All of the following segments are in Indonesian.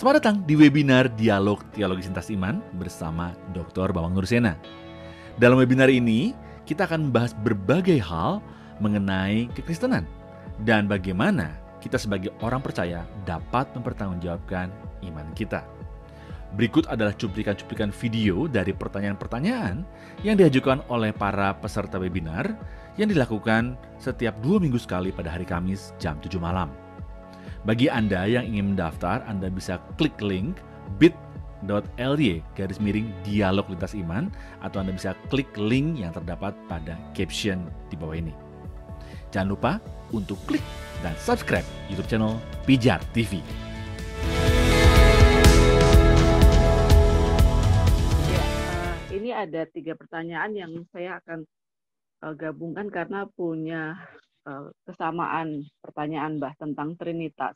Selamat datang di webinar Dialog Teologi Lintas Iman bersama Dr. Bambang Nursena. Dalam webinar ini, kita akan membahas berbagai hal mengenai kekristenan dan bagaimana kita sebagai orang percaya dapat mempertanggungjawabkan iman kita. Berikut adalah cuplikan-cuplikan video dari pertanyaan-pertanyaan yang diajukan oleh para peserta webinar yang dilakukan setiap 2 minggu sekali pada hari Kamis jam 7 malam. Bagi Anda yang ingin mendaftar, Anda bisa klik link bit.ly/dialog lintas iman atau Anda bisa klik link yang terdapat pada caption di bawah ini. Jangan lupa untuk klik dan subscribe YouTube channel Pijar TV. Ini ada 3 pertanyaan yang saya akan gabungkan karena punya kesamaan pertanyaan Mbah tentang Trinitas.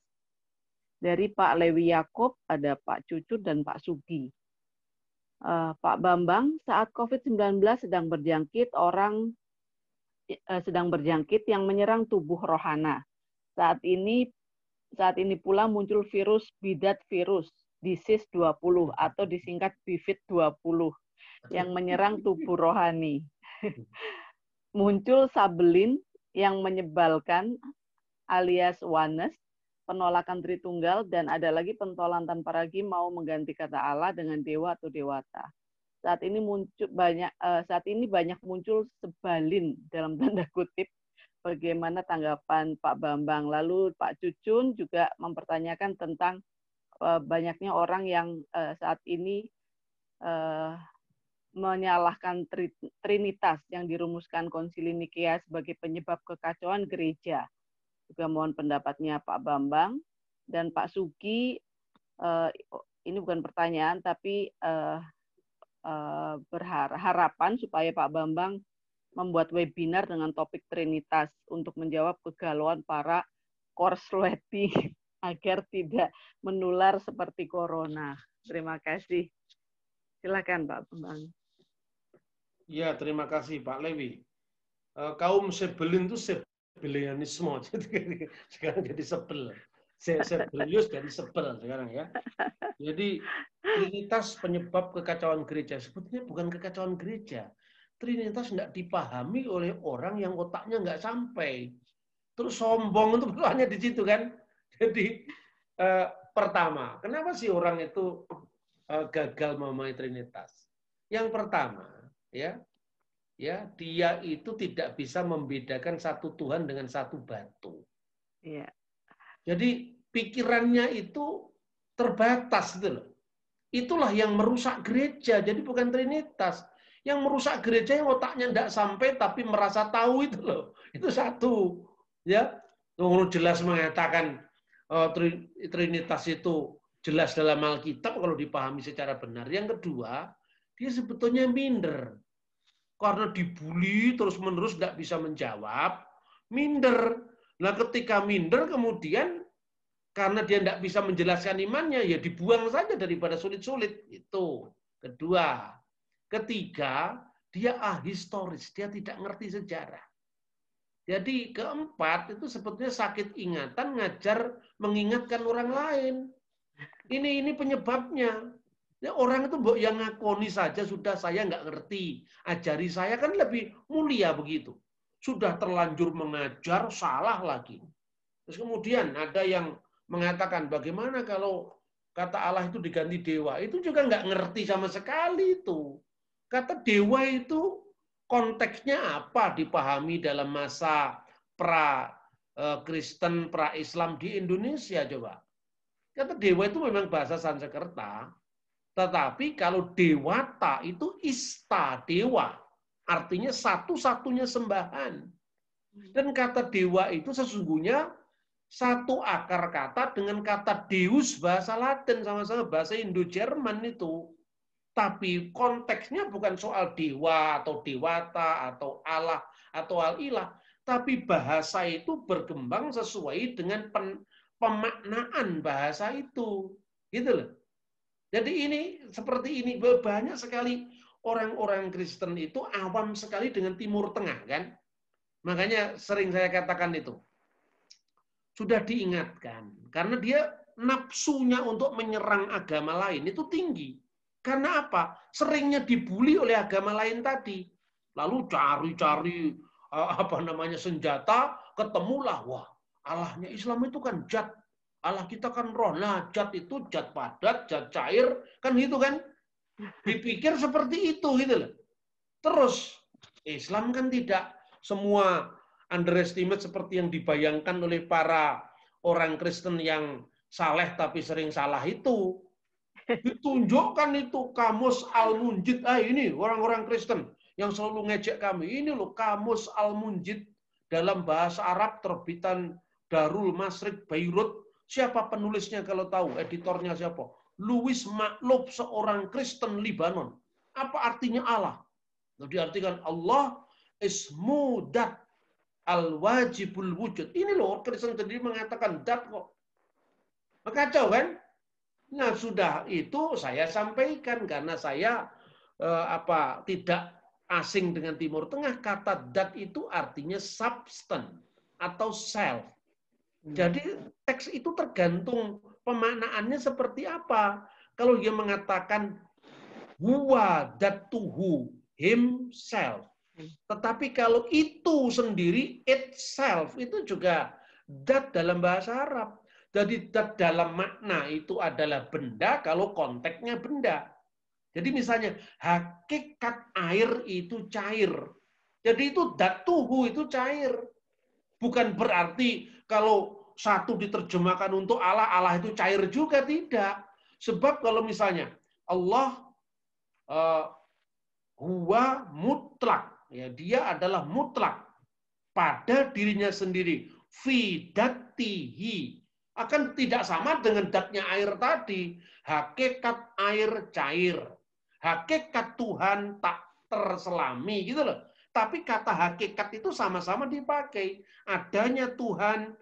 Dari Pak Lewi Yakob, ada Pak Cucut dan Pak Sugi. Pak Bambang, saat COVID-19 sedang berjangkit yang menyerang tubuh rohana. Saat ini pula muncul virus bidat virus, disease 20 atau disingkat BIVID 20 yang menyerang tubuh rohani. Muncul sabelin yang menyebalkan alias oneness, penolakan Tritunggal, dan ada lagi pentolan tanpa ragi mau mengganti kata Allah dengan dewa atau dewata. Saat ini banyak muncul sebalin dalam tanda kutip. Bagaimana tanggapan Pak Bambang? Lalu Pak Cucun juga mempertanyakan tentang banyaknya orang yang saat ini menyalahkan Trinitas yang dirumuskan Konsili Nikea sebagai penyebab kekacauan gereja. Juga mohon pendapatnya Pak Bambang. Dan Pak Sugi, ini bukan pertanyaan, tapi harapan supaya Pak Bambang membuat webinar dengan topik Trinitas untuk menjawab kegalauan para korsleting agar tidak menular seperti corona. Terima kasih. Silakan Pak Bambang. Ya, terima kasih Pak Lewi. Kaum sebelin itu sebelianisme, sekarang jadi sebel. Sebelius jadi sebel sekarang ya. Jadi Trinitas penyebab kekacauan gereja. Sebetulnya bukan kekacauan gereja. Trinitas tidak dipahami oleh orang yang otaknya nggak sampai. Terus sombong itu hanya di situ kan. Jadi pertama, kenapa sih orang itu gagal memahami Trinitas? Yang pertama, ya dia itu tidak bisa membedakan satu Tuhan dengan satu batu. Iya. Jadi pikirannya itu terbatas gitu loh. Itulah yang merusak gereja. Jadi bukan Trinitas. Yang merusak gereja yang otaknya tidak sampai tapi merasa tahu itu loh. Itu satu. Ya, jelas mengatakan Trinitas itu jelas dalam Alkitab kalau dipahami secara benar. Yang kedua, dia sebetulnya minder. Karena dibully terus-menerus tidak bisa menjawab, minder. Nah ketika minder kemudian karena dia tidak bisa menjelaskan imannya, ya dibuang saja daripada sulit-sulit. Itu. Kedua. Ketiga, dia ahistoris, dia tidak ngerti sejarah. Jadi keempat, itu sebetulnya sakit ingatan, ngajar mengingatkan orang lain. Ini penyebabnya. Ya, orang itu yang ngakoni saja sudah saya nggak ngerti. Ajari saya kan lebih mulia begitu. Sudah terlanjur mengajar, salah lagi. Terus kemudian ada yang mengatakan bagaimana kalau kata Allah itu diganti dewa. Itu juga nggak ngerti sama sekali itu. Kata dewa itu konteksnya apa dipahami dalam masa pra-Kristen, pra-Islam di Indonesia coba. Kata dewa itu memang bahasa Sanskerta. Tetapi kalau dewata itu ista, dewa. Artinya satu-satunya sembahan. Dan kata dewa itu sesungguhnya satu akar kata dengan kata deus bahasa Latin, sama-sama bahasa Indo-Jerman itu. Tapi konteksnya bukan soal dewa atau dewata atau Allah atau al-ilah. Tapi bahasa itu berkembang sesuai dengan pemaknaan bahasa itu. Gitu loh. Jadi ini seperti ini, banyak sekali orang-orang Kristen itu awam sekali dengan Timur Tengah kan. Makanya sering saya katakan itu. Sudah diingatkan karena dia nafsunya untuk menyerang agama lain itu tinggi. Karena apa? Seringnya dibully oleh agama lain tadi. Lalu cari-cari senjata, ketemulah, wah, Allahnya Islam itu kan zat. Allah kita kan roh. Nah, zat itu zat padat, zat cair, kan gitu kan? Dipikir seperti itu gitu loh. Terus Islam kan tidak semua underestimate seperti yang dibayangkan oleh para orang Kristen yang saleh tapi sering salah itu. Ditunjukkan itu Kamus Al-Munjid. Ini orang-orang Kristen yang selalu ngejek kami. Ini loh Kamus Al-Munjid dalam bahasa Arab terbitan Darul Masrik Beirut. Siapa penulisnya kalau tahu? Editornya siapa? Louis Maklub, seorang Kristen Libanon. Apa artinya Allah? Diartikan Allah ismu dat al-wajibul wujud. Ini loh Kristen sendiri mengatakan dat kok. Kacau kan? Nah, sudah itu saya sampaikan karena saya tidak asing dengan Timur Tengah. Kata dat itu artinya substance atau self. Jadi teks itu tergantung pemaknaannya seperti apa. Kalau dia mengatakan huwa datuhu, himself. Tetapi kalau itu sendiri, itself, itu juga dat dalam bahasa Arab. Jadi dat dalam makna itu adalah benda kalau konteksnya benda. Jadi misalnya hakikat air itu cair. Jadi itu datuhu itu cair. Bukan berarti kalau satu diterjemahkan untuk Allah, Allah itu cair juga, tidak. Sebab kalau misalnya Allah huwa mutlak, ya, dia adalah mutlak pada dirinya sendiri. Fi datihi akan tidak sama dengan datnya air tadi. Hakikat air cair. Hakikat Tuhan tak terselami gitu loh. Tapi kata hakikat itu sama-sama dipakai. Adanya Tuhan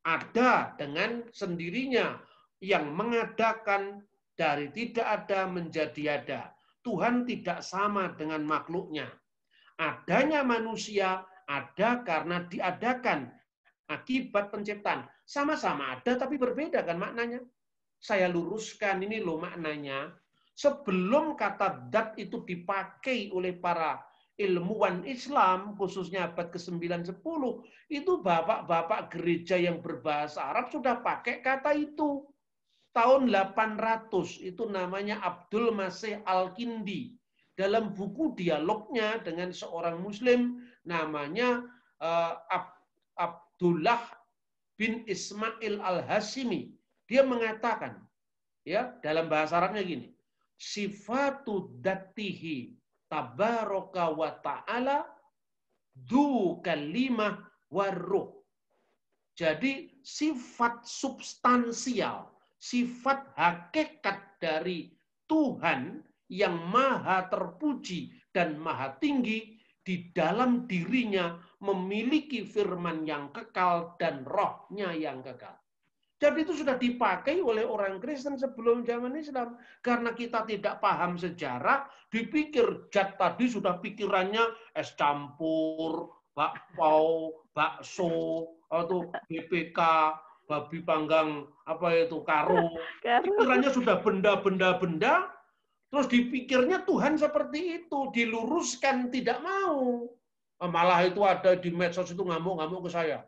ada dengan sendirinya yang mengadakan dari tidak ada menjadi ada. Tuhan tidak sama dengan makhluknya. Adanya manusia ada karena diadakan akibat penciptaan. Sama-sama ada tapi berbeda kan maknanya. Saya luruskan ini loh maknanya. Sebelum kata dat itu dipakai oleh para ilmuwan Islam, khususnya abad ke-9-10, itu bapak-bapak gereja yang berbahasa Arab sudah pakai kata itu. Tahun 800, itu namanya Abdul Masih Al-Kindi. Dalam buku dialognya dengan seorang Muslim, namanya Abdullah bin Ismail Al-Hashimi. Dia mengatakan, ya, dalam bahasa Arabnya gini, sifatu datihi tabaraka wa ta'ala du kalimah warruh. Jadi sifat substansial, sifat hakikat dari Tuhan yang maha terpuji dan maha tinggi di dalam dirinya memiliki firman yang kekal dan rohnya yang kekal. Jadi itu sudah dipakai oleh orang Kristen sebelum zaman Islam. Karena kita tidak paham sejarah, dipikir zat tadi sudah pikirannya es campur, bakpao, bakso, atau BPK, babi panggang, karo. Pikirannya sudah benda-benda, terus dipikirnya Tuhan seperti itu, diluruskan tidak mau. Malah itu ada di medsos itu ngamuk-ngamuk ke saya.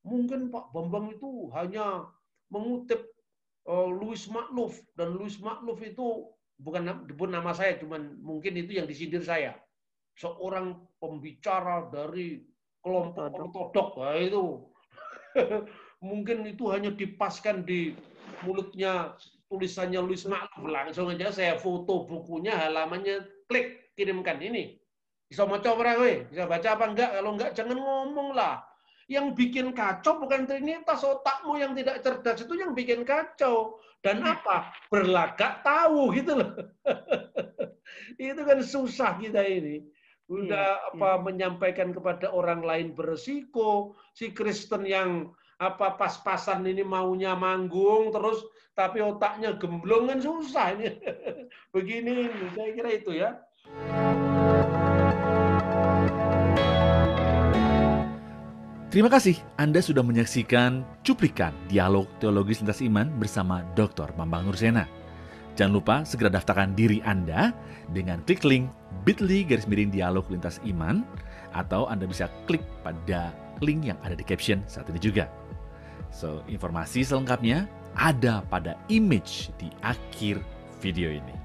Mungkin Pak Bambang itu hanya mengutip Louis Makluf, dan Louis Makluf itu bukan nama saya, cuman mungkin itu yang disindir saya. Seorang pembicara dari kelompok ortodok, nah itu mungkin itu hanya dipaskan di mulutnya tulisannya Louis Makluf. Langsung aja saya foto bukunya, halamannya, klik, kirimkan ini. Bisa maca ora kowe? Bisa baca apa enggak? Kalau enggak jangan ngomong lah. Yang bikin kacau bukan Trinitas, otakmu yang tidak cerdas itu yang bikin kacau. Dan apa? Berlagak tahu gitu loh. Itu kan susah kita ini. Udah menyampaikan kepada orang lain beresiko. Si Kristen yang pas-pasan ini maunya manggung terus tapi otaknya gemblong kan susah ini. Begini, saya kira itu ya. Terima kasih Anda sudah menyaksikan cuplikan dialog teologis lintas iman bersama Dr. Bambang Nursena. Jangan lupa segera daftarkan diri Anda dengan klik link bit.ly/dialog lintas iman, atau Anda bisa klik pada link yang ada di caption saat ini juga. So, informasi selengkapnya ada pada image di akhir video ini.